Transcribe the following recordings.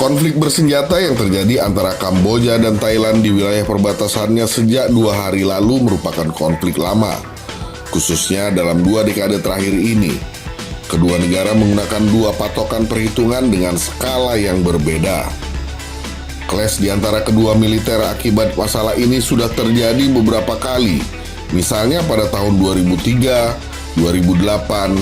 Konflik bersenjata yang terjadi antara Kamboja dan Thailand di wilayah perbatasannya sejak 2 hari lalu merupakan konflik lama, khususnya dalam 2 dekade terakhir ini. Kedua negara menggunakan 2 patokan perhitungan dengan skala yang berbeda. Clash di antara kedua militer akibat masalah ini sudah terjadi beberapa kali, misalnya pada tahun 2003, 2008,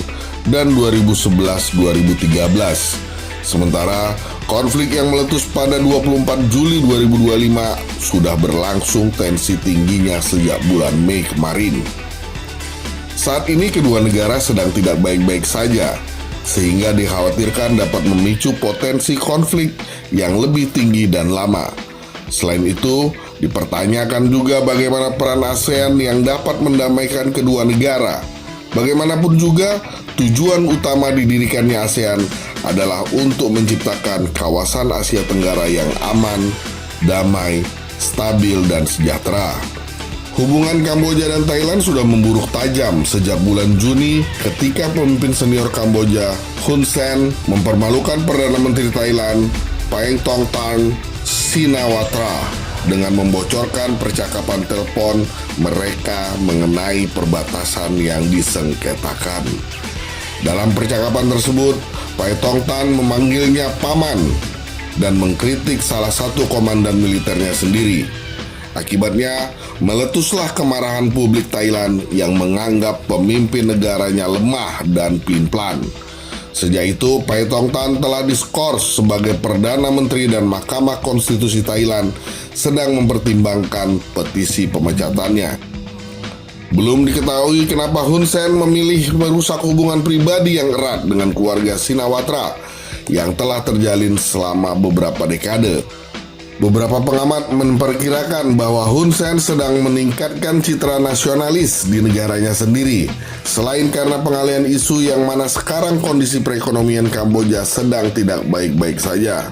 dan 2011-2013. Sementara konflik yang meletus pada 24 Juli 2025 sudah berlangsung tensi tingginya sejak bulan Mei kemarin. Saat ini kedua negara sedang tidak baik-baik saja, sehingga dikhawatirkan dapat memicu potensi konflik yang lebih tinggi dan lama. Selain itu, dipertanyakan juga bagaimana peran ASEAN yang dapat mendamaikan kedua negara. Bagaimanapun juga, tujuan utama didirikannya ASEAN adalah untuk menciptakan kawasan Asia Tenggara yang aman, damai, stabil, dan sejahtera. Hubungan Kamboja dan Thailand sudah memburuk tajam sejak bulan Juni ketika pemimpin senior Kamboja, Hun Sen, mempermalukan Perdana Menteri Thailand, Paetongtarn Shinawatra, dengan membocorkan percakapan telepon mereka mengenai perbatasan yang disengketakan. Dalam percakapan tersebut, Paetongtarn memanggilnya paman dan mengkritik salah satu komandan militernya sendiri. Akibatnya, meletuslah kemarahan publik Thailand yang menganggap pemimpin negaranya lemah dan pelin-pelan. Sejak itu, Paetongtarn telah diskors sebagai Perdana Menteri dan Mahkamah Konstitusi Thailand sedang mempertimbangkan petisi pemecatannya. Belum diketahui kenapa Hun Sen memilih merusak hubungan pribadi yang erat dengan keluarga Shinawatra yang telah terjalin selama beberapa dekade. Beberapa pengamat memperkirakan bahwa Hun Sen sedang meningkatkan citra nasionalis di negaranya sendiri, selain karena pengalihan isu yang mana sekarang kondisi perekonomian Kamboja sedang tidak baik-baik saja.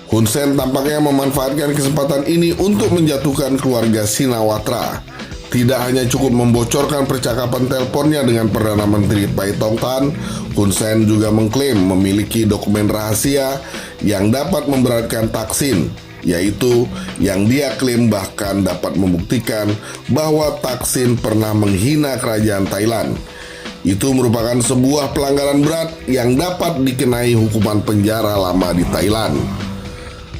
Hun Sen tampaknya memanfaatkan kesempatan ini untuk menjatuhkan keluarga Shinawatra. Tidak hanya cukup membocorkan percakapan teleponnya dengan Perdana Menteri Paetongtarn, Hun Sen juga mengklaim memiliki dokumen rahasia yang dapat memberatkan Thaksin, yaitu yang dia klaim bahkan dapat membuktikan bahwa Thaksin pernah menghina kerajaan Thailand. Itu merupakan sebuah pelanggaran berat yang dapat dikenai hukuman penjara lama di Thailand.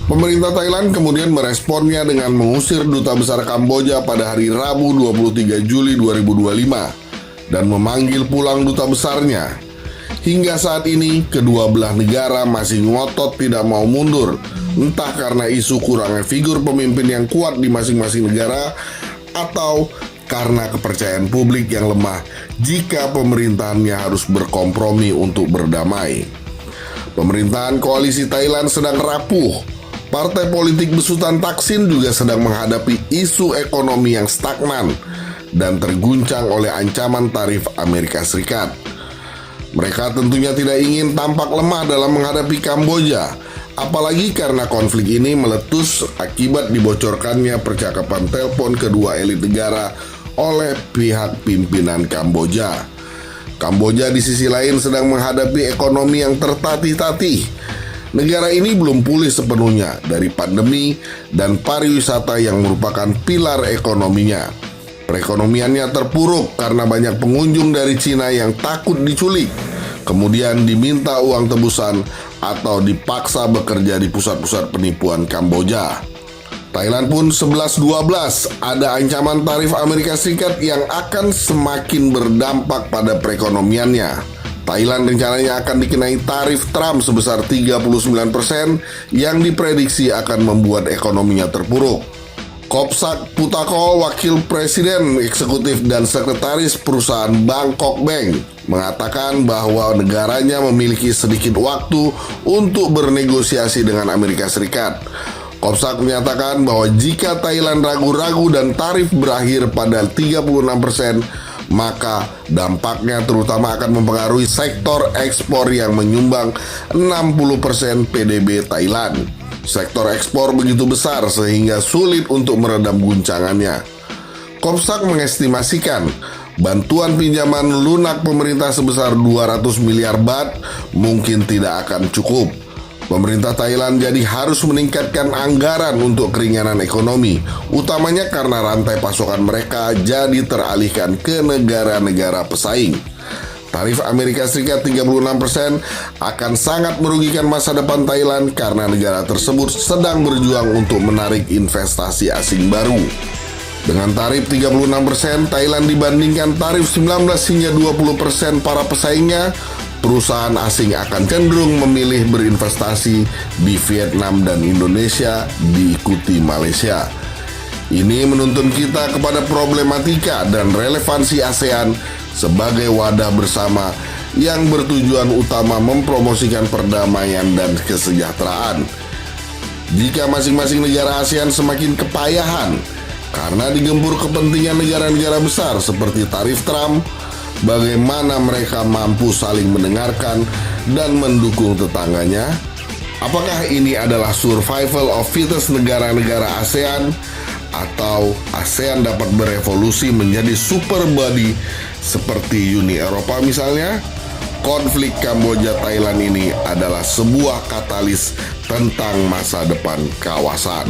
Pemerintah Thailand kemudian meresponnya dengan mengusir Duta Besar Kamboja pada hari Rabu 23 Juli 2025 dan memanggil pulang duta besarnya. Hingga saat ini, kedua belah negara masih ngotot tidak mau mundur, entah karena isu kurangnya figur pemimpin yang kuat di masing-masing negara atau karena kepercayaan publik yang lemah jika pemerintahannya harus berkompromi untuk berdamai. Pemerintahan koalisi Thailand sedang rapuh. Partai politik besutan Thaksin juga sedang menghadapi isu ekonomi yang stagnan dan terguncang oleh ancaman tarif Amerika Serikat. Mereka tentunya tidak ingin tampak lemah dalam menghadapi Kamboja, apalagi karena konflik ini meletus akibat dibocorkannya percakapan telepon kedua elit negara oleh pihak pimpinan Kamboja. Kamboja di sisi lain sedang menghadapi ekonomi yang tertatih-tatih. Negara ini belum pulih sepenuhnya dari pandemi dan pariwisata yang merupakan pilar ekonominya. Perekonomiannya terpuruk karena banyak pengunjung dari Cina yang takut diculik, kemudian diminta uang tebusan atau dipaksa bekerja di pusat-pusat penipuan Kamboja. Thailand pun 11-12 ada ancaman tarif Amerika Serikat yang akan semakin berdampak pada perekonomiannya. Thailand rencananya akan dikenai tarif Trump sebesar 39% yang diprediksi akan membuat ekonominya terpuruk. Kopsak Putako, wakil presiden eksekutif dan sekretaris perusahaan Bangkok Bank, mengatakan bahwa negaranya memiliki sedikit waktu untuk bernegosiasi dengan Amerika Serikat. Kopsak menyatakan bahwa jika Thailand ragu-ragu dan tarif berakhir pada 36%, maka dampaknya terutama akan mempengaruhi sektor ekspor yang menyumbang 60% PDB Thailand. Sektor ekspor begitu besar sehingga sulit untuk meredam guncangannya. Kopsak mengestimasikan bantuan pinjaman lunak pemerintah sebesar 200 miliar baht mungkin tidak akan cukup. Pemerintah Thailand jadi harus meningkatkan anggaran untuk keringanan ekonomi, utamanya karena rantai pasokan mereka jadi teralihkan ke negara-negara pesaing. Tarif Amerika Serikat 36% akan sangat merugikan masa depan Thailand karena negara tersebut sedang berjuang untuk menarik investasi asing baru. Dengan tarif 36%, Thailand dibandingkan tarif 19 hingga 20% para pesaingnya, perusahaan asing akan cenderung memilih berinvestasi di Vietnam dan Indonesia diikuti Malaysia. Ini menuntun kita kepada problematika dan relevansi ASEAN sebagai wadah bersama yang bertujuan utama mempromosikan perdamaian dan kesejahteraan. Jika masing-masing negara ASEAN semakin kepayahan karena digempur kepentingan negara-negara besar seperti tarif Trump, bagaimana mereka mampu saling mendengarkan dan mendukung tetangganya? Apakah ini adalah survival of fittest negara-negara ASEAN? Atau ASEAN dapat berevolusi menjadi super body seperti Uni Eropa misalnya? Konflik Kamboja-Thailand ini adalah sebuah katalis tentang masa depan kawasan.